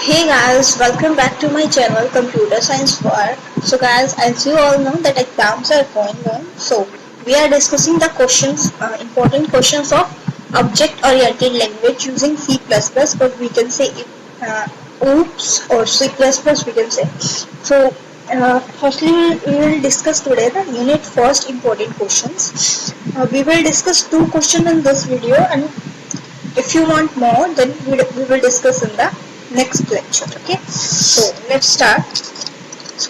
Hey guys, welcome back to my channel Computer Science War. So guys, as you all know that exams are going on, so we are discussing the questions, important questions of object-oriented language using C++, or we can say OOPS or C++, we can say. So firstly, we will discuss today the unit first important questions. We will discuss two questions in this video, and if you want more, then we will discuss in the next lecture. Okay, so let's start.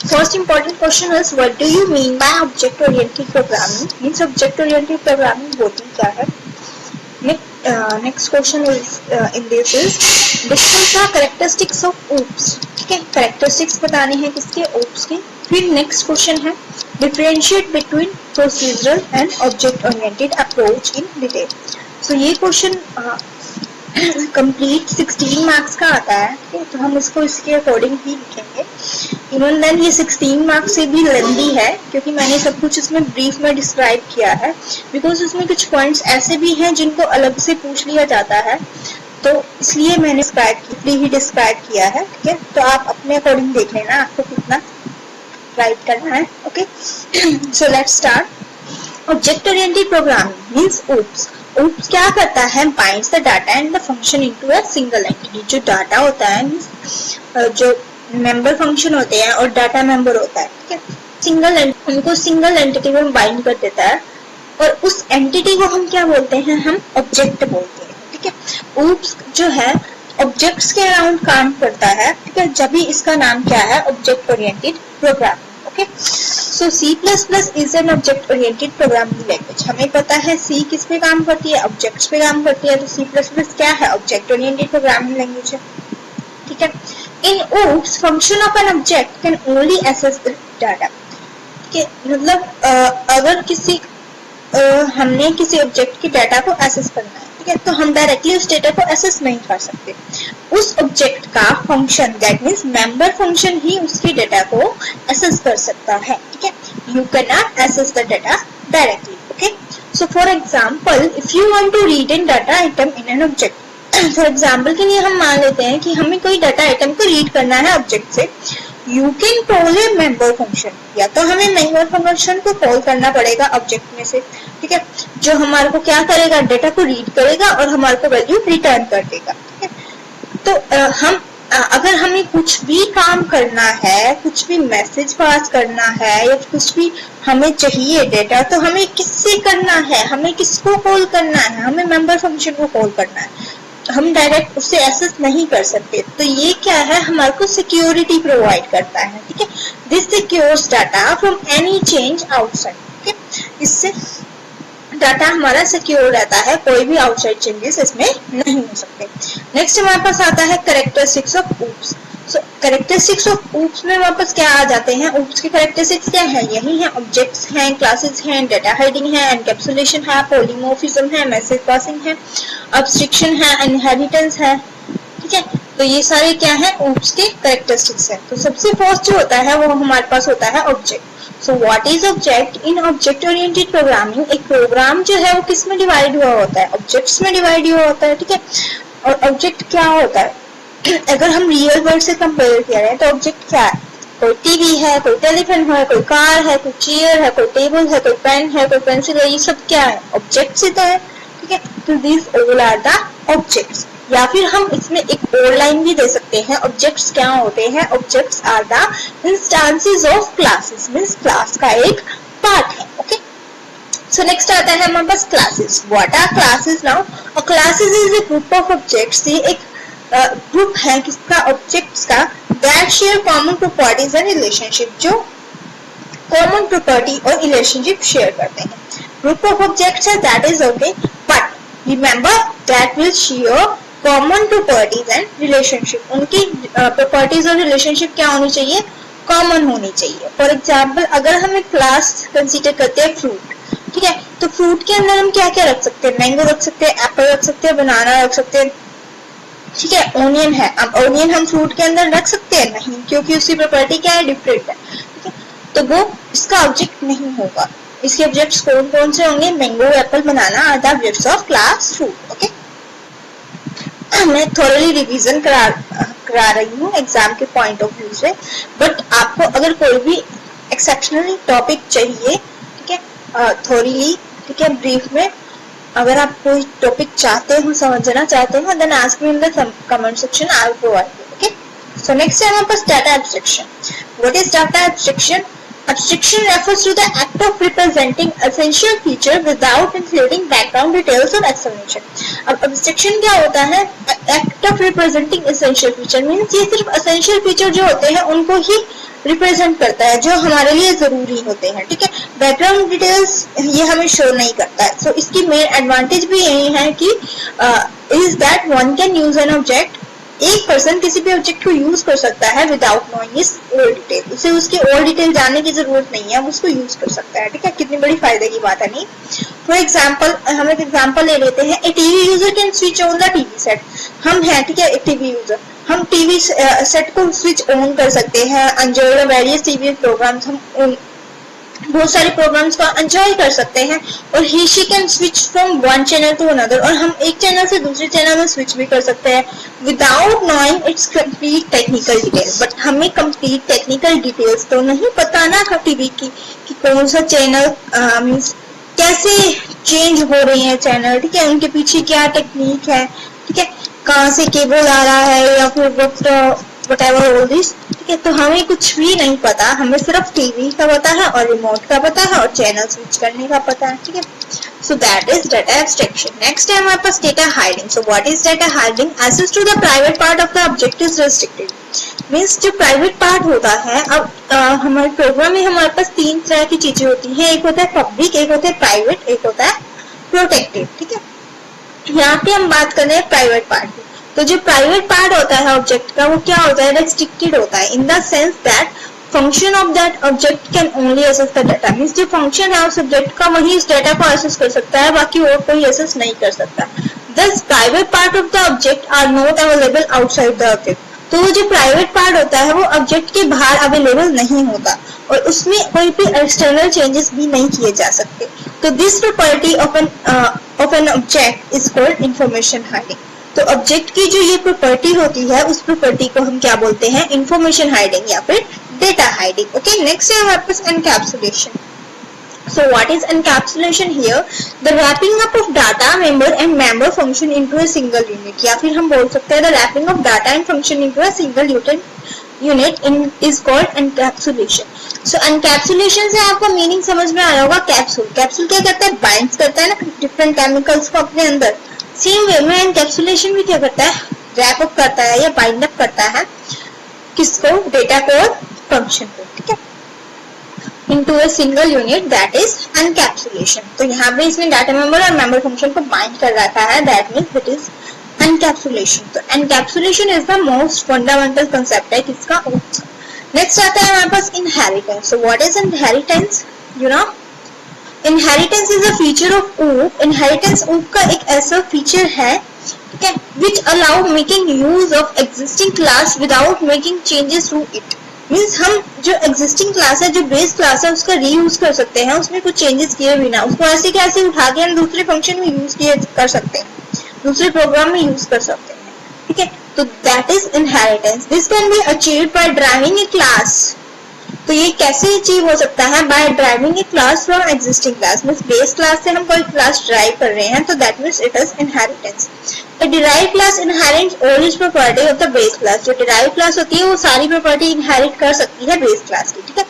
First important question is, what do you mean by object oriented programming? Means object oriented programming होती क्या है? Next question is in this is, discuss the characteristics of OOPS. ठीक है, characteristics बतानी है किसके? OOPS के. फिर next question है, differentiate between procedural and object oriented approach in detail. So ये क्वेश्चन कंप्लीट 16 मार्क्स का आता है, तो हम इसको इसके अकॉर्डिंग ही लिखेंगे. इवन देन ये 16 मार्क्स से भी लेंथी है, क्योंकि मैंने सब कुछ इसमें ब्रीफ में डिस्क्राइब किया है, बिकॉज उसमें कुछ पॉइंट्स ऐसे भी हैं जिनको अलग से पूछ लिया जाता है, तो इसलिए मैंने ही डिस्क्राइब किया है. ठीक है, तो आप अपने अकॉर्डिंग देख लेना आपको कितना राइट करना है. Okay, so let's start. Object oriented programming means OOPS. OOPS क्या करता है? Binds the data and the function into a single entity. जो डाटा होता है, जो मेंबर फंक्शन होते हैं और डाटा मेंबर होता है, ठीक है, उनको सिंगल एंटिटी में बाइंड कर देता है, और उस एंटिटी को हम क्या बोलते हैं? हम ऑब्जेक्ट बोलते हैं. ठीक है, OOPS जो है ऑब्जेक्ट्स के अराउंड काम करता है. ठीक है, जब भी इसका नाम क्या है? Object oriented programming. Okay, so C++ is an object oriented programming language. हमें पता है C किस पे काम करती है? ऑब्जेक्ट्स पे काम करती है. तो C++ क्या है? ऑब्जेक्ट ओरिएंटेड प्रोग्रामिंग लैंग्वेज है. ठीक है, in OOPS function of an object can only access the data. ठीक है, मतलब अगर हमने किसी ऑब्जेक्ट के डाटा को एक्सेस करना है, ठीक है, तो हम डायरेक्टली उस डेटा को एक्सेस नहीं कर सकते. उस ऑब्जेक्ट का function, that means member function ही उसके डेटा को एक्सेस कर सकता है. ठीक है, you can not access the data directly. Okay, so for example, if you want to read an data item in an object, for example के लिए हम मान लेते हैं कि हमें कोई डाटा आइटम को रीड करना है ऑब्जेक्ट से. You can call A member function, या तो हमें मेंबर फंक्शन को कॉल करना पड़ेगा ऑब्जेक्ट में से. ठीक है, जो हमारे को क्या करेगा? डेटा को रीड करेगा और हमारे को वैल्यू रिटर्न कर देगा. ठीक है, तो अगर हमें कुछ भी काम करना है, कुछ भी मैसेज पास करना है, या कुछ भी हमें चाहिए डेटा, तो हमें किससे करना है? हमें किसको कॉल करना है? हमें मेंबर फंक्शन को कॉल करना है. हम डायरेक्ट उससे एक्सेस नहीं कर सकते. तो ये क्या है? हमारे को सिक्योरिटी प्रोवाइड करता है. ठीक है, this secures data from any change outside. ठीक है, इससे डाटा हमारा सिक्योर रहता है, कोई भी आउटसाइड चेंजेस इसमें नहीं हो सकते. नेक्स्ट हमारे पास आता है characteristics of OOPS. So characteristics of OOPS में वापस क्या आ जाते हैं? OOPS के कैरेक्टरिस्टिक्स क्या है? यही है, ऑब्जेक्ट्स हैं, क्लासेस हैं, डेटा हाइडिंग है, एनकैप्सुलेशन है, पॉलीमॉर्फिज्म है, मैसेज पासिंग है, अब्स्ट्रक्शन है, इनहेरिटेंस है. ठीक है, तो ये सारे क्या है? OOPS के कैरेक्टरिस्टिक्स है. तो सबसे फर्स्ट जो होता है वो हमारे पास होता है object. So what is object? In object oriented programming एक प्रोग्राम जो है वो किस में डिवाइड हुआ होता है? ऑब्जेक्ट्स में डिवाइड हुआ होता है. ठीक है, और ऑब्जेक्ट क्या होता है? अगर हम रियल वर्ल्ड से कंपेयर कर रहे हैं तो ऑब्जेक्ट क्या है? कोई टीवी है, कोई टेलीफोन है, कोई कार है, कोई चेयर है, कोई टेबल है, कोई पेन है, कोई पेंसिल है, ये सब क्या है? ऑब्जेक्ट्स ही तो है. ठीक है, तो this all are the objects. या फिर हम इसमें एक और लाइन भी दे सकते हैं. ऑब्जेक्ट्स क्या होते हैं? Objects are the instances of classes, means class का एक पार्ट है. ओके, सो नेक्स्ट आता है हमारे पास classes. What are classes? Now a classes is a group of objects. ये एक ग्रुप है किसका? ऑब्जेक्ट्स का, that share common properties and relationship, जो कॉमन प्रॉपर्टी और रिलेशनशिप शेयर करते हैं. ग्रुप ऑफ ऑब्जेक्ट्स है, that is okay, but remember that will share common properties and relationship. उनकी प्रॉपर्टीज और रिलेशनशिप क्या होनी चाहिए? कॉमन होनी चाहिए. फॉर एग्जाम्पल, अगर हम एक क्लास कंसीडर करते हैं फ्रूट, ठीक है, तो फ्रूट के अंदर हम क्या क्या रख सकते हैं? मैंगो रख सकते हैं, एप्पल रख सकते हैं, बनाना रख सकते हैं. ठीक है, ओनियन है. अब ओनियन हम फ्रूट के अंदर रख सकते हैं? नहीं, क्योंकि उसकी प्रॉपर्टी क्या है? डिफरेंट है. ठीक है, तो वो इसका ऑब्जेक्ट नहीं होगा. इसके ऑब्जेक्ट्स कौन कौन से होंगे? Mango, apple, banana are the objects of class fruit. Okay, मैं थोड़ी रिवीजन करा रही हूँ एग्जाम के पॉइंट ऑफ व्यू से, बट आपको अगर कोई भी एक्सेप्शनल टॉपिक चाहिए, ठीक है, थोरीली, ठीक है, ब्रीफ में, अगर आप कोई टॉपिक चाहते हो, समझना चाहते हो, then ask me in the comment section, I will provide you. Okay, so next है हमारे पास data abstraction. What is data abstraction? Abstraction refers to the act of representing essential feature without including background details or explanation. अब abstraction क्या होता है? Act of representing essential feature means ये सिर्फ essential feature जो होते हैं उनको ही रिप्रेजेंट करता है, जो हमारे लिए जरूरी होते हैं, ठीक है। बैकग्राउंड डिटेल्स ये हमें शो नहीं करता है। सो इसकी मेन एडवांटेज भी यही है कि is that one can use an object, एक पर्सन किसी भी ऑब्जेक्ट को यूज कर सकता है without knowing it's all detail, उसे उसके ऑल डिटेल जानने की जरूरत नहीं है, हम उसको यूज कर सकता है, ठीक है। कितनी बड़ी फायदे की बात है नहीं। फॉर एग्जाम्पल हम एक एग्जाम्पल ले लेते हैं, a TV user can switch on the TV set. हम हैं, ठीक है, एक टीवी यूजर, हम टीवी सेट को स्विच ऑन कर सकते हैं, एंजॉय वेरियस टीवी प्रोग्राम्स, हम बहुत सारे प्रोग्राम्स को एंजॉय कर सकते हैं। और he she can switch from one channel to another, और हम एक चैनल से दूसरे चैनल में स्विच भी कर सकते हैं without knowing it's complete technical detail. But हमें कंप्लीट टेक्निकल डिटेल्स तो नहीं पता ना टीवी की कि कौन सा चैनल मींस कैसे चेंज हो रही है चैनल, ठीक है, उनके पीछे क्या टेक्निक है, ठीक है, कहाँ से केबल आ रहा है या फिर whatever all this, ठीक है। तो हमें कुछ भी नहीं पता, हमें सिर्फ टीवी का पता है और रिमोट का पता है और चैनल स्विच करने का पता है, ठीक है। So that is data abstraction. Next है हमारे पास data hiding. So what is data hiding? Access to the private part of the object is restricted. Means जो प्राइवेट पार्ट होता है, अब हमारे प्रोग्राम में हमारे पास तीन तरह की चीजें होती हैं, एक होता है पब्लिक, एक होता है प्राइवेट, एक होता है प्रोटेक्टेड, ठीक है। यहाँ पे हम बात कर रहे हैं प्राइवेट पार्ट की। तो जो प्राइवेट पार्ट होता है ऑब्जेक्ट का, वो क्या होता है? रेस्ट्रिक्टेड होता है, in the sense that function of that object can only access the data. Means जो फंक्शन है उस ऑब्जेक्ट का वही इस डाटा को एक्सेस कर सकता है, बाकी और कोई एक्सेस नहीं कर सकता। Thus private part of the object are not available outside the object. तो जो प्राइवेट पार्ट होता है वो ऑब्जेक्ट के बाहर अवेलेबल नहीं होता और उसमें कोई भी एक्सटर्नल चेंजेस भी नहीं किए जा सकते। तो this property of an object is called information hiding. तो ऑब्जेक्ट की जो ये प्रॉपर्टी होती है, उस प्रॉपर्टी को हम क्या बोलते हैं? इंफॉर्मेशन हाइडिंग या फिर डेटा हाइडिंग। ओके, नेक्स्ट है हमारे पास encapsulation. So what is encapsulation here? The wrapping up of data, member and member function into a single unit. या फिर हम बोल सकते हैं the wrapping of data and function into a single unit is called encapsulation. So encapsulation से आपको meaning समझ में आ रहा होगा। कैप्सूल, कैप्सूल क्या करता है? बाइंड करता है ना डिफरेंट केमिकल्स को अपने अंदर। सेम वे में एनकैप्सुलेशन भी क्या करता है? रैप अप करता है या बाइंड अप करता है किसको? डेटा को और फंक्शन को, ठीक है, into a single unit, that is encapsulation. तो यहाँ पे इसने डाटा मेंबर और मेंबर फंक्शन को बाइंड कर रखा है, that means it is encapsulation. तो encapsulation is the most fundamental concept है किसका? OOP। नेक्स्ट आता है हमारे पास inheritance. So what is inheritance? You know, inheritance is a feature of OOP. inheritance OOP का एक ऐसा फीचर है, ठीक है, which allow making use of existing class without making changes to it. Means हम जो एग्जिस्टिंग क्लास है, जो बेस क्लास है, उसका रीयूज कर सकते हैं, उसमें कुछ चेंजेस किए बिना। उसको ऐसे कैसे उठा के हम दूसरे फंक्शन में यूज कर सकते हैं, दूसरे प्रोग्राम में यूज कर सकते हैं, ठीक है। तो that is inheritance. This can be achieved by driving a class. तो ये कैसे अचीव हो सकता है? By driving a class from existing class. Means base class से हम कोई क्लास ड्राइव कर रहे हैं, तो that means it is inheritance. A derived class inherits all its property of the base class. जो derived class होती है वो सारी प्रॉपर्टी इनहेरिट कर सकती है बेस क्लास की, ठीक है।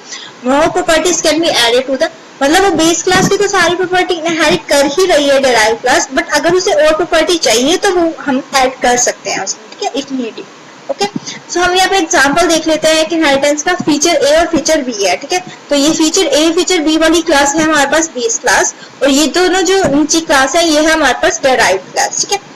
More properties can be added to the, मतलब वो बेस क्लास की तो सारी प्रॉपर्टी इनहेरिट कर ही रही है derived क्लास, बट अगर उसे और प्रॉपर्टी चाहिए तो वो हम ऐड कर सकते हैं उसमें, ठीक है, इफ नीडेड। ओके, सो हम यहाँ पे एग्जांपल देख लेते हैं कि इनहेरिटेंस का फीचर ए और फीचर बी है, ठीक है। तो ये फीचर ए फीचर बी वाली क्लास है हमारे पास बेस क्लास, और ये दोनों जो नीचे क्लास है ये है हमारे पास derived क्लास, ठीक है।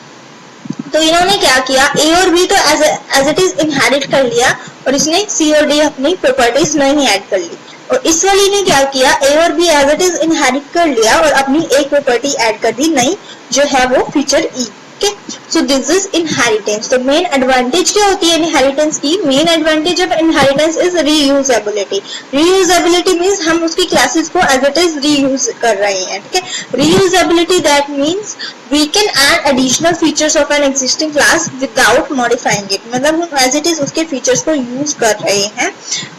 तो इन्होंने क्या किया? ए और बी तो एज इट इज इनहेरिट कर लिया और इसने सी और डी अपनी प्रॉपर्टीज नहीं ऐड कर ली। और इस वाली ने क्या किया? ए और B as it is inherit कर लिया और अपनी एक प्रॉपर्टी ऐड कर दी नई, जो है वो feature E, okay, so this is inheritance. तो मेन एडवांटेज क्या होती है इनहेरिटेंस की? Main advantage of inheritance is reusability. Reusability means हम उसकी क्लासेस को एज इट इज रीयूज कर रहे हैं, ठीक है। Reusability that means we can add additional features of an existing class without modifying it, मतलब हम एज इट इज उसके फीचर्स को यूज कर रहे हैं,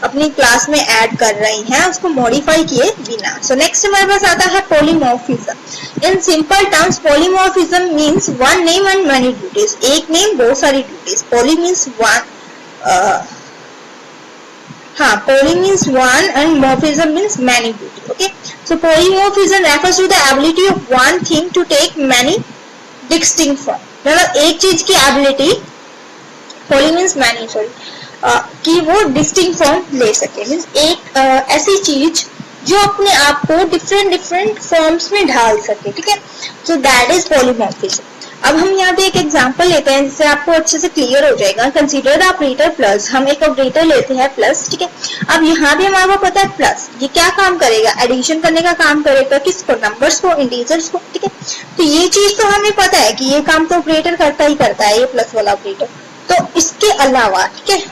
अपनी क्लास में ऐड कर रहे हैं, उसको मॉडिफाई किए बिना। सो नेक्स्ट हमारे पास आता है polymorphism. In simple terms polymorphism means one name and many duties. एक नेम बहुत सारी duties. Poly means one, poly means one and morphism means many duty. Okay, so polymorphism refers to the ability of one thing to take many distinct form. मतलब एक चीज की ability, poly means many, sorry, कि वो distinct form ले सके, means एक ऐसी चीज जो अपने आप को different forms में ढाल सके, ठीक है। So that is polymorphism. अब हम यहाँ पे एक एग्जांपल लेते हैं जिससे आपको अच्छे से क्लियर हो जाएगा। Consider the operator plus. हम एक ऑपरेटर लेते हैं प्लस, ठीक है। अब यहाँ भी हमारे को पता है प्लस ये क्या काम करेगा? एडिशन करने का काम करेगा। किसको? नंबर्स को, इंटीजर्स को, ठीक है। तो ये चीज तो हमें पता है कि ये काम तो ऑपरेटर करता ही करता है, ये प्लस वाला ऑपरेटर। तो इसके अलावा, ठीक है,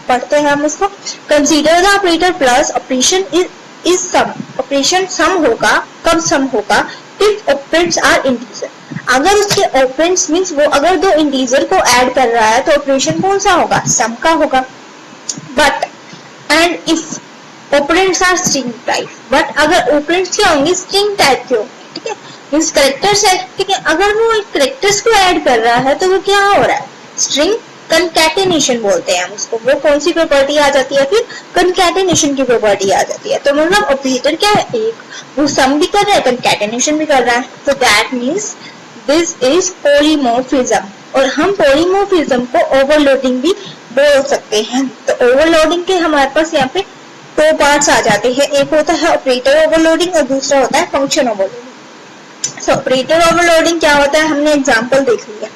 पढ़ते हैं हम इसको। Consider the operator plus operation is sum. Operation sum होगा, कब सम होगा? If operands are integer. अगर उसके ऑपरेंड्स मींस वो अगर दो इंटीजर को ऐड कर रहा है तो ऑपरेशन कौन सा होगा? सम का होगा। But and if operands are string type. But अगर ऑपरेंड्स क्या होंगे? स्ट्रिंग टाइप के होंगे, ठीक है, मींस कैरेक्टर्स है, ठीक है। अगर वो कैरेक्टर्स को ऐड कर रहा है तो वो क्या हो रहा है? स्ट्रिंग कंकैटेनेशन बोलते हैं हम उसको। वो कौन सी प्रॉपर्टी आ जाती है? फिर कंकैटेनेशन की प्रॉपर्टी आ जाती है। तो मतलब ऑपरेटर क्या है? एक, वो सम भी कर रहा है, कंकैटेनेशन भी कर रहा है। तो that means this is polymorphism. और हम पॉलीमॉर्फिज्म को ओवरलोडिंग भी बोल सकते हैं। तो ओवरलोडिंग के हमारे पास यहाँ पे दो पार्ट्स आ जाते हैं। एक होता है ऑपरेटर ओवरलोडिंग और दूसरा होता है फंक्शन ओवरलोडिंग। सो ऑपरेटर ओवरलोडिंग क्या होता है? हमने एग्जांपल देख लिया।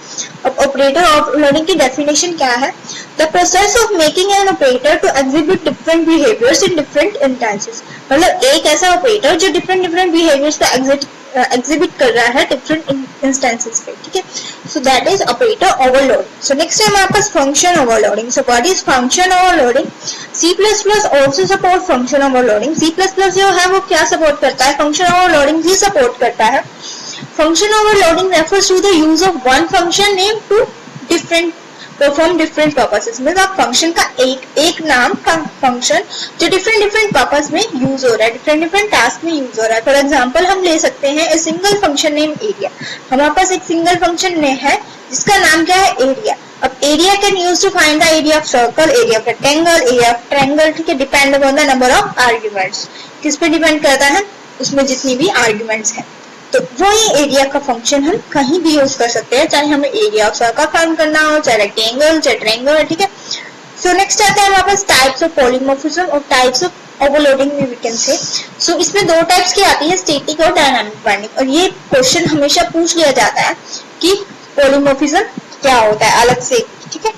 अब ऑपरेटर ओवरलोडिंग की डेफिनेशन क्या है? The process of making an operator to execute different behaviours in different instances. मतलब एक ऐसा ऑपरेटर जो डिफरेंट बिहेवियर्स का एग्जिबिट कर रहा है डिफरेंट इंस्टेंसेस पे, ठीक है। So that is operator overloading. So next है हमारे पास function overloading. So what is function overloading? C++ also support function overloading. C++ जो है वो क्या सपोर्ट करता है? फंक्शन ओवरलोडिंग भी सपोर्ट करता है। Function overloading refers to the use of one function name to different perform different purposes. मतलब फंक्शन का एक नाम का फंक्शन जो डिफरेंट पर्पस में यूज हो रहा है, डिफरेंट टास्क में यूज हो रहा है। फॉर एग्जांपल हम ले सकते हैं a single function name area. हमारे पास एक सिंगल फंक्शन है जिसका नाम क्या है? एरिया। अब area can use to find the area of circle, area of rectangle, area of triangle, ठीक है, depend upon the number of arguments. किस पे डिपेंड करता है? उसमें जितनी भी आर्ग्यूमेंट्स हैं। तो वही एरिया का फंक्शन हम कहीं भी यूज कर सकते हैं, चाहे हमें एरिया ऑफ सर्कल फाइंड करना हो, चाहे रेक्टेंगल, चाहे ट्रायंगल, ठीक है। सो नेक्स्ट आता है हमारे पास टाइप्स ऑफ पॉलीमॉर्फिज्म और टाइप्स ऑफ ओवरलोडिंग में वी कैन से। सो इसमें दो टाइप्स की आती है, स्टैटिक और डायनामिक बाइंडिंग। और ये क्वेश्चन हमेशा पूछ लिया जाता है कि पॉलीमॉर्फिज्म क्या होता है अलग से, ठीक है,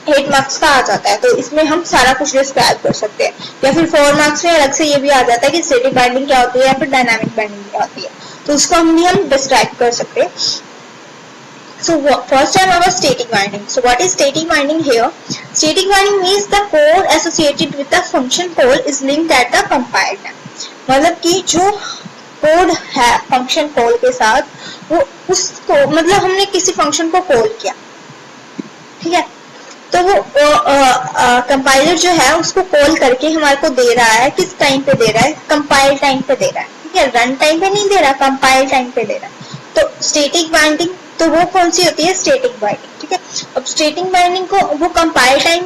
8 मार्क्स का आ जाता है। तो इसमें हम सारा कुछ डिस्क्राइब कर सकते हैं। या फिर 4 मार्क्स में अलग से ये भी आ जाता है कि स्टैटिक बाइंडिंग क्या होती है या फिर डायनामिक बाइंडिंग क्या होती है, तो उसको हम डिस्क्राइब कर सकते हैं। So first time our static binding. So what is static binding here? Static binding means the code associated with the function call is linked at the compile time. मतलब कि जो कोड है फंक्शन कॉल के साथ वो उसको मतलब हमने किसी फंक्शन को कॉल किया, ठीक है, तो वो कंपाइलर जो है उसको कॉल करके हमारे को दे रहा है। किस टाइम पे दे रहा है? कंपाइल टाइम पे दे रहा है, ठीक है, रन टाइम पे नहीं दे रहा, कंपाइल टाइम पे दे रहा है। तो स्टैटिक बाइंडिंग तो वो कौन सी होती है? स्टैटिक बाइंडिंग, ठीक है। अब स्टैटिक बाइंडिंग को वो कंपाइल टाइम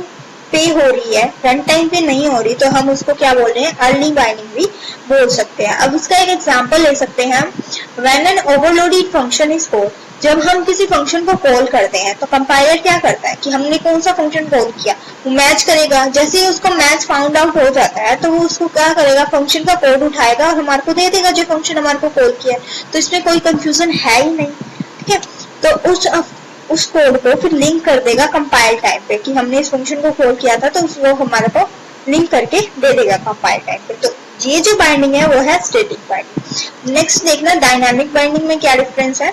पे हो रही है, रन टाइम पे नहीं हो रही, तो हम उसको क्या बोल रहे हैं? अर्ली बाइंडिंग भी बोल सकते हैं। अब इसका एक एग्जांपल ले सकते हैं हम। When an overloaded function is called, जब हम किसी फंक्शन को कॉल करते हैं तो कंपाइलर क्या करता है कि हमने कौन सा फंक्शन कॉल किया वो मैच करेगा। जैसे ही उसको मैच फाउंड आउट हो जाता है तो वो उसको क्या करेगा? फंक्शन का कोड उठाएगा और हमारे को दे देगा जो फंक्शन हमारे को कॉल किया है। तो इसमें कोई कंफ्यूजन है ही नहीं, ठीक है। तो उस कोड को फिर लिंक कर देगा कंपाइल टाइम पे कि हमने इस फंक्शन को कॉल किया था, तो वो हमारे को लिंक करके दे देगा कंपाइल टाइम पे। तो ये जो बाइंडिंग है वो है स्टैटिक बाइंडिंग। नेक्स्ट देखना डायनामिक बाइंडिंग में क्या डिफरेंस है।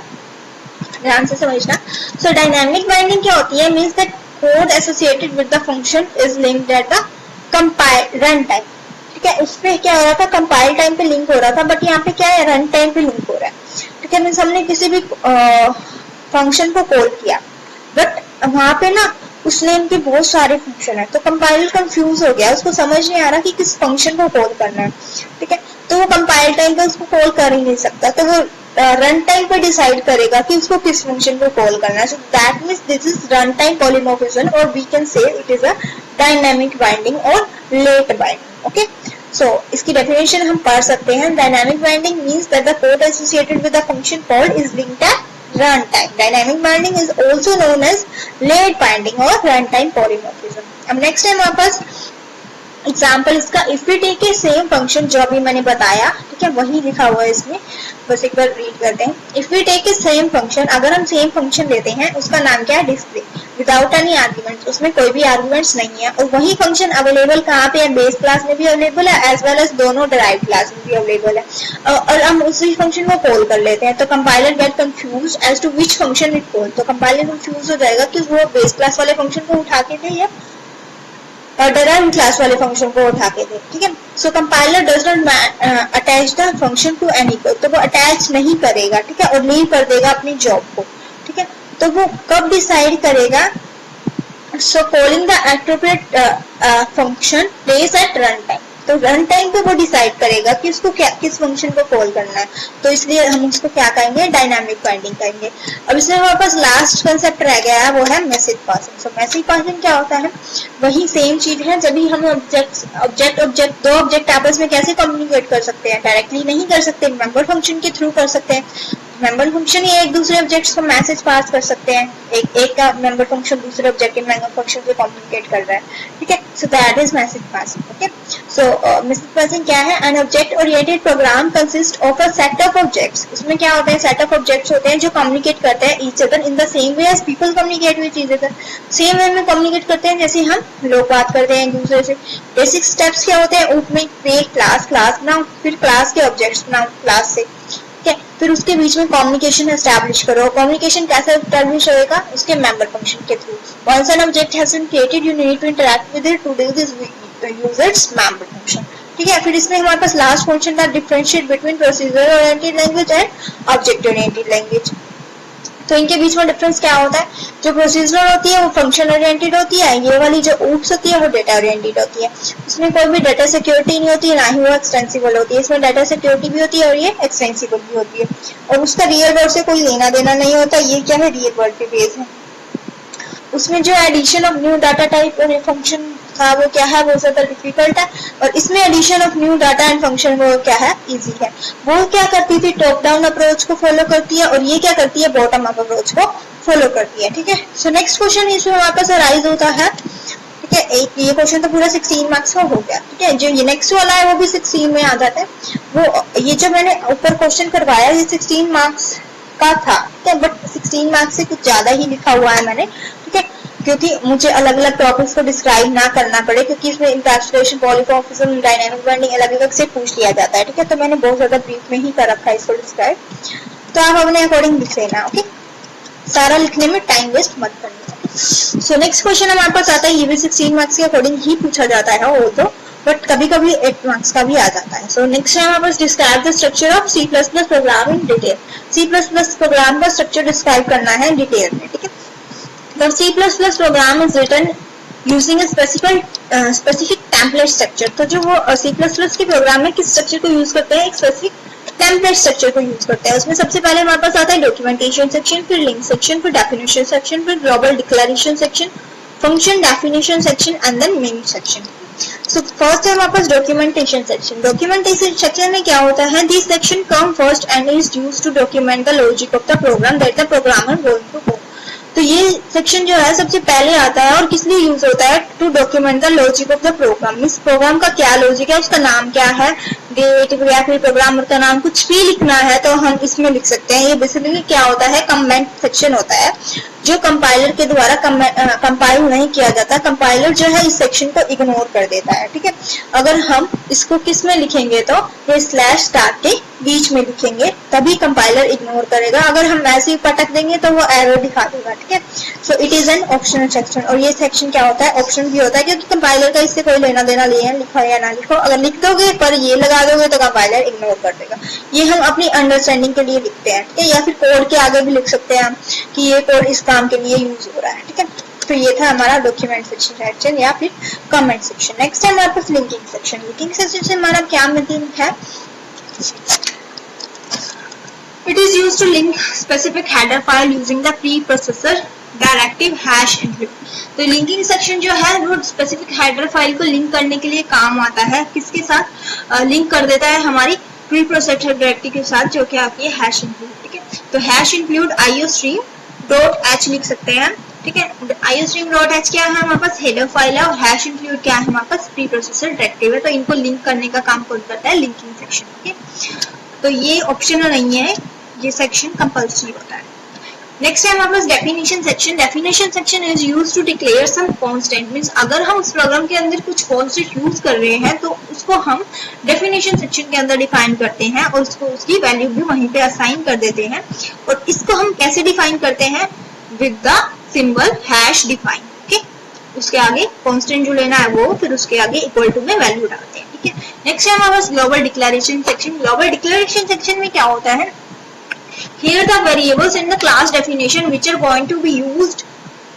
ध्यान से समझना। सो डायनामिक बाइंडिंग क्या होती है, means that code associated with the function is linked at the compile run time. ठीक है, उसमें क्या हो रहा था, कंपाइल टाइम पे लिंक हो रहा था, बट यहाँ पे क्या है, रन टाइम पे लिंक हो रहा है। ठीक है, मीन्स हमने किसी भी फंक्शन को कॉल किया, बट वहां पे ना उस नेम के बहुत सारे फंक्शन है, तो कंपाइलर कंफ्यूज हो गया, उसको समझ नहीं आ रहा कि किस फंक्शन को कॉल करना है। ठीक है, तो वो कंपाइल टाइम पे उसको कॉल कर ही नहीं सकता, तो वो रन टाइम पे डिसाइड करेगा कि उसको किस फंक्शन को कॉल करना है। So that means this is run time polymorphism, और we can say it is a dynamic binding और लेट बाइंडिंग। ओके, सो इसकी डेफिनेशन हम पढ़ सकते हैं। Dynamic binding means that the code associated with the function called is linked at runtime. Dynamic binding is also known as late binding or runtime polymorphism. अब next है हमारे पास example इसका, if we take a same function, जो अभी मैंने बताया, ठीक है, वही लिखा हुआ है इसमें, बस एक बार रीड करते हैं। If we take a same function, अगर हम सेम फंक्शन लेते हैं, उसका नाम क्या है, डिस्प्ले, विदाउट एनी आर्ग्यूमेंट्स, उसमें कोई भी आर्ग्यूमेंट्स नहीं है, और वही फंक्शन अवेलेबल कहाँ पे है, बेस क्लास में भी अवेलेबल है एज वेल एज दोनों डिराइव्ड क्लास में भी अवेलेबल है, और हम उसी फंक्शन को कॉल कर लेते हैं, तो compiler get confuse as to which function it call. तो कंपाइलर कंफ्यूज हो जाएगा कि वो बेस क्लास वाले फंक्शन को उठा के दे या डिराइव्ड क्लास वाले फंक्शन को उठा के दे। ठीक है, so compiler does not attach the function to any code, तो वो अटैच नहीं करेगा, ठीक है, और लीव कर देगा अपनी जॉब को। ठीक है, तो वो कब डिसाइड करेगा, so calling the appropriate function place at run time, तो रन टाइम पे वो डिसाइड करेगा कि उसको क्या, किस फंक्शन को कॉल करना है, तो इसलिए हम उसको क्या कहेंगे, डायनामिक बाइंडिंग कहेंगे। अब इसमें हमारे पास लास्ट कंसेप्ट रह गया है, वो है मैसेज पासिंग। सो मैसेज पासिंग क्या होता है, वही सेम चीज है, जब भी हम ऑब्जेक्ट दो ऑब्जेक्ट आपस में कैसे कम्युनिकेट कर सकते हैं, डायरेक्टली नहीं कर सकते, मेंबर फंक्शन के थ्रू कर सकते हैं। मेंबर फंक्शन ही एक दूसरे ऑब्जेक्ट्स को मैसेज पास कर सकते हैं, एक का मेंबर फंक्शन दूसरे ऑब्जेक्ट के मेंबर फंक्शन से कम्युनिकेट कर रहा है। ठीक है, so that is message passing. Okay, so message passing क्या है, an object oriented program consist of a set of objects. उसमें क्या होता है, सेट ऑफ ऑब्जेक्ट्स होते हैं जो कम्युनिकेट करते हैं each other in the same way as people communicate with each other, same way में कम्युनिकेट करते हैं जैसे हम लोग बात करते हैं एक दूसरे से। बेसिक स्टेप्स क्या होते हैं, उसमें क्रिएट क्लास, क्लास बनाओ, फिर क्लास के ऑब्जेक्ट्स बनाओ क्लास से, फिर उसके बीच में कम्युनिकेशन एस्टैब्लिश करो। कम्युनिकेशन कैसे एस्टैब्लिश होएगा, उसके मेंबर फंक्शन के थ्रू। Once an object has been created, you need to interact with it to do this use its member function. ठीक है, फिर इसमें हमारे पास लास्ट फंक्शन था differentiate between procedure oriented language and object oriented language. तो इनके बीच में डिफरेंस क्या होता है, जो प्रोसीजर होती है वो फंक्शन ओरिएंटेड होती है, ये वाली जो ऊप्स होती है वो डेटा ओरिएंटेड होती है। उसमें कोई भी डेटा सिक्योरिटी नहीं होती है, ना ही वो एक्सटेंसिबल होती है। इसमें डेटा सिक्योरिटी भी होती है और ये एक्सटेंसिबल भी होती है, और उसका रियल वर्ल्ड से कोई लेना देना नहीं होता। ये क्या है, रियल वर्ल्ड पे बेस है। उसमें जो addition of new data type और फंक्शन था वो क्या है, वो ज्यादा डिफिकल्ट है, और इसमें addition of new data and function वो क्या है, इजी है। वो क्या करती थी, टॉप डाउन अप्रोच को फॉलो करती है, और ये क्या करती है, बॉटम अप अप्रोच को फॉलो करती है। ठीक है, सो नेक्स्ट क्वेश्चन इसमें हमारे पास अराइज होता है। ठीक है, एक ये क्वेश्चन तो पूरा 16 मार्क्स का हो गया। ठीक है, जो ये नेक्स्ट वाला है वो भी 16 में आ जाता है। वो ये जो मैंने ऊपर क्वेश्चन करवाया ये 16 मार्क्स का था, ठीक है, बट 16 मार्क्स से कुछ ज्यादा ही लिखा हुआ है मैंने। ठीक है, क्योंकि मुझे अलग अलग टॉपिक्स को डिस्क्राइब ना करना पड़े, क्योंकि इसमें इंकैप्सुलेशन, पॉलीमॉर्फिज्म, डायनामिक बाइंडिंग अलग अलग से पूछ लिया जाता है। ठीक है, तो मैंने बहुत ज्यादा ब्रीफ में ही कर रखा है इसको डिस्क्राइब, तो आप अपने अकॉर्डिंग लिख लेना। ओके, सारा लिखने में टाइम वेस्ट मत करना। सो नेक्स्ट क्वेश्चन हमारे पास आता है, ये भी 16 मार्क्स के अकॉर्डिंग ही पूछा जाता है वो तो, बट कभी कभी 8 मार्क्स का भी आ जाता है। सो नेक्स्ट है हमारे पास describe the structure of C++ program in detail. C++ program का स्ट्रक्चर डिस्क्राइब करना है डिटेल में। ठीक है, the C++ program is written using a specific template structure। तो जो वो C++ के प्रोग्राम में किस स्ट्रक्चर को यूज करते हैं, एक स्पेसिफिक टेम्पलेट स्ट्रक्चर को यूज करते हैं। उसमें सबसे पहले हमारे पास आता है डॉक्यूमेंटेशन सेक्शन, फिर लिंक सेक्शन, फिर डेफिनेशन सेक्शन, फिर global declaration section, function definition section and then main section. So first है हमारे पास डॉक्यूमेंटेशन सेक्शन। डॉक्यूमेंटेशन सेक्शन में क्या होता है, this section come first and is used to document the logic of the program that the programmer going to code. तो ये section जो है सबसे पहले आता है और किस लिए यूज होता है, to document the logic of the program. इस प्रोग्राम का क्या लॉजिक है, उसका नाम क्या है, डेट या फिर प्रोग्रामर का नाम कुछ भी लिखना है तो हम इसमें लिख सकते हैं। ये बेसिकली क्या होता है, कमेंट सेक्शन होता है जो कंपाइलर के द्वारा कंपाइल नहीं किया जाता। कंपाइलर जो है इस सेक्शन को इग्नोर कर देता है, ठीक है। अगर हम इसको किस में लिखेंगे तो ये स्लैश स्टार के बीच में लिखेंगे, तभी कंपाइलर इग्नोर करेगा। अगर हम ऐसे ही पटक देंगे तो वो एरर दिखा देगा, ठीक है। So it is an optional section. और ये सेक्शन क्या होता है, ऑप्शन भी होता है, क्योंकि कंपाइलर का इससे कोई लेना देना नहीं है, लिखो या ना लिखो। अगर लिख दोगे पर ये लगा दोगे तो कंपाइलर इग्नोर कर देगा। ये हम अपनी अंडरस्टैंडिंग के लिए लिखते हैं, ठीक है। या फिर कोड के आगे भी लिख सकते हैं कि ये कोड इस काम के लिए यूज हो रहा है, ठीक है। तो ये था हमारा डॉक्यूमेंट सेक्शन या फिर कमेंट सेक्शन। नेक्स्ट है हमारे पास लिंकिंग सेक्शन। लिंकिंग सेक्शन से हमारा क्या मतलब है, it is used to link specific header file using the preprocessor directive #include। तो लिंकिंग सेक्शन जो है वो स्पेसिफिक हेडर फाइल को लिंक करने के लिए काम आता है। किसके साथ लिंक कर देता है, हमारी प्रीप्रोसेसर डायरेक्टिव के साथ, जो कि आपकी #include, ठीक है। तो #include iostream.h लिख सकते हैं, ठीक है। iostream.h क्या है, हमारे पास हेडर फाइल है, और #include क्या है, हमारे पास प्रीप्रोसेसर डायरेक्टिव है। तो इनको लिंक करने का काम कौन करता है, लिंकिंग सेक्शन, ठीक है। तो ये ऑप्शनल नहीं है, ये सेक्शन कंपल्सरी होता है। नेक्स्ट है हमारे पास definition section. Definition section is used to declare some constant, means अगर हम उस प्रोग्राम के अंदर कुछ कांस्टेंट यूज कर रहे हैं तो उसको हम डेफिनेशन सेक्शन के अंदर डिफाइन करते हैं और उसको उसकी वैल्यू भी वहीं पे असाइन कर देते हैं। और इसको हम कैसे डिफाइन करते हैं, विद द सिंबल #define, ठीक है। उसके आगे कांस्टेंट जो लेना है वो, फिर उसके आगे इक्वल टू में वैल्यू डालते हैं, ठीक है। नेक्स्ट है हमारे पास global declaration section. Global declaration section में क्या होता है, here the variables in the class definition which are going to be used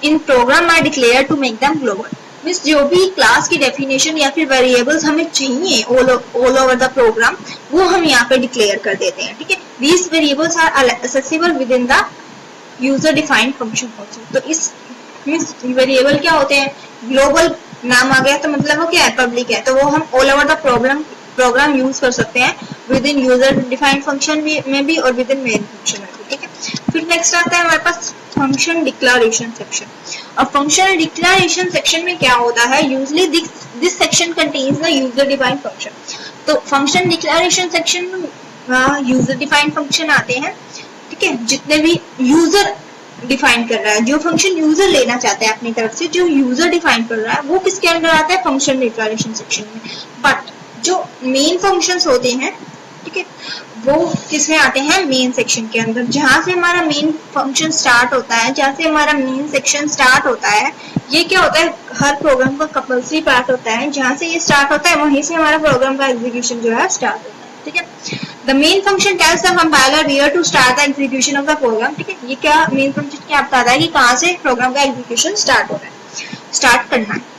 in program are declared to make them global। Means जो भी क्लास की डेफिनेशन या फिर वेरिएबल्स हमें चाहिए ऑल ओवर द प्रोग्राम, वो हम यहाँ पे डिक्लेयर कर देते हैं, ठीक है। these variables are accessible within the user defined function also। तो इस मींस वेरिएबल क्या होते हैं, ग्लोबल नाम आ गया तो मतलब वो क्या है, पब्लिक है, तो वो हम all over the program use कर सकते हैं, with in user defined function में भी और विद इन मेन फंक्शन में भी, ठीक है। फिर नेक्स्ट आता है हमारे पास फंक्शन डिक्लेरेशन सेक्शन। और फंक्शन डिक्लेरेशन सेक्शन में क्या होता है, usually this section contains the user defined function. तो फंक्शन डिक्लेरेशन सेक्शन में यूजर डिफाइंड फंक्शन आते हैं, ठीक है। जितने भी यूजर डिफाइन कर रहा है, जो फंक्शन यूजर लेना चाहता है अपनी तरफ से, जो यूजर डिफाइन कर रहा है, वो किसके अंदर आता है, फंक्शन डिक्लेरेशन सेक्शन में। बट जो मेन फंक्शंस होते हैं, ठीक है, वो किसमें आते हैं, मेन सेक्शन के अंदर। जहां से हमारा मेन फंक्शन स्टार्ट होता है, जहां से हमारा मेन सेक्शन स्टार्ट होता है, ये क्या होता है, हर प्रोग्राम का कंपल्सरी पार्ट होता है। जहां से ये स्टार्ट होता है वहीं से हमारा प्रोग्राम का एग्जीक्यूशन जो है स्टार्ट होता है, ठीक है। The main function tells the compiler where to start the execution of the program, ठीक है। ये क्या मेन फंक्शन क्या बताता है कि कहाँ से प्रोग्राम का एग्जीक्यूशन स्टार्ट हो रहा है, स्टार्ट करना है।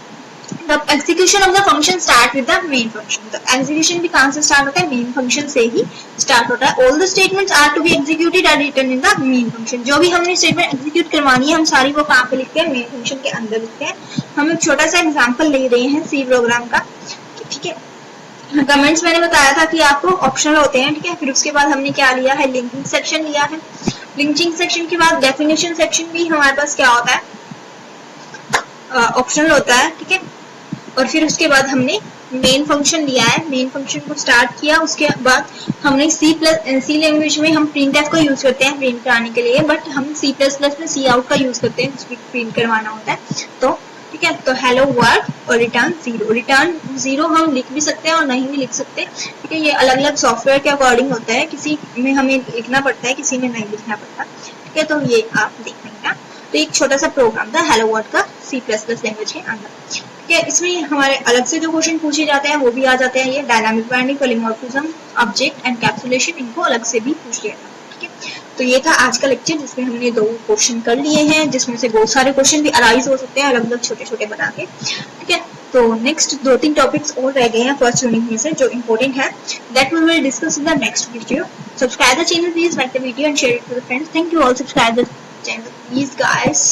The execution of the function start with the main function। तो execution भी कहाँ से start होता है, main function से ही start होता है। All the statements are to be executed are written in the main function। जो भी हमने statement execute करवानी है हम सारी वो कहाँ पे लिखते हैं, main function के अंदर लिखते हैं। हम एक छोटा सा एग्जाम्पल ले रहे हैं C प्रोग्राम का, ठीक है। कमेंट्स मैंने बताया था कि आपको ऑप्शनल होते हैं, ठीक है। फिर उसके बाद हमने क्या लिया है, लिंकिंग सेक्शन लिया है। लिंकिंग सेक्शन के बाद डेफिनेशन सेक्शन भी हमारे पास क्या होता है, ऑप्शनल होता है, ठीक है। और फिर उसके बाद हमने मेन फंक्शन लिया है, मेन फंक्शन को स्टार्ट किया। उसके बाद हमने सी लैंग्वेज में हम प्रिंटफ का यूज करते हैं प्रिंट कराने के लिए, बट हम C++ में सी आउट का यूज करते हैं जिसमें प्रिंट करवाना होता है। तो ठीक है, तो हेलो वर्ल्ड और रिटर्न जीरो हम लिख भी सकते हैं और नहीं भी लिख सकते, ठीक है। ये अलग अलग सॉफ्टवेयर के अकॉर्डिंग होता है, किसी में हमें लिखना पड़ता है, किसी में नहीं लिखना पड़ता, ठीक है। तो ये आप देख लेंगे। तो एक छोटा सा प्रोग्राम था हेलो वर्ल्ड का C++ लैंग्वेज के अंदर, ठीक है। इसमें हमारे अलग से जो क्वेश्चन पूछे जाते हैं वो भी आ जाते हैं। ये dynamic binding, polymorphism, object encapsulation, इनको अलग से भी पूछ लिया था, ठीक है। तो ये था आज का लेक्चर जिसमें हमने 2 क्वेश्चन कर लिए हैं, जिसमें से बहुत सारे क्वेश्चन भी अराइज हो सकते हैं अलग अलग छोटे छोटे बना के, ठीक है। तो नेक्स्ट 2-3 टॉपिक्स और रह गए हैं फर्स्ट यूनिट में से जो इम्पोर्टेंट है, that we will discuss in the next video. Subscribe the channel, please like the video and share it with friends. Thank you all, subscribe the channel please guys।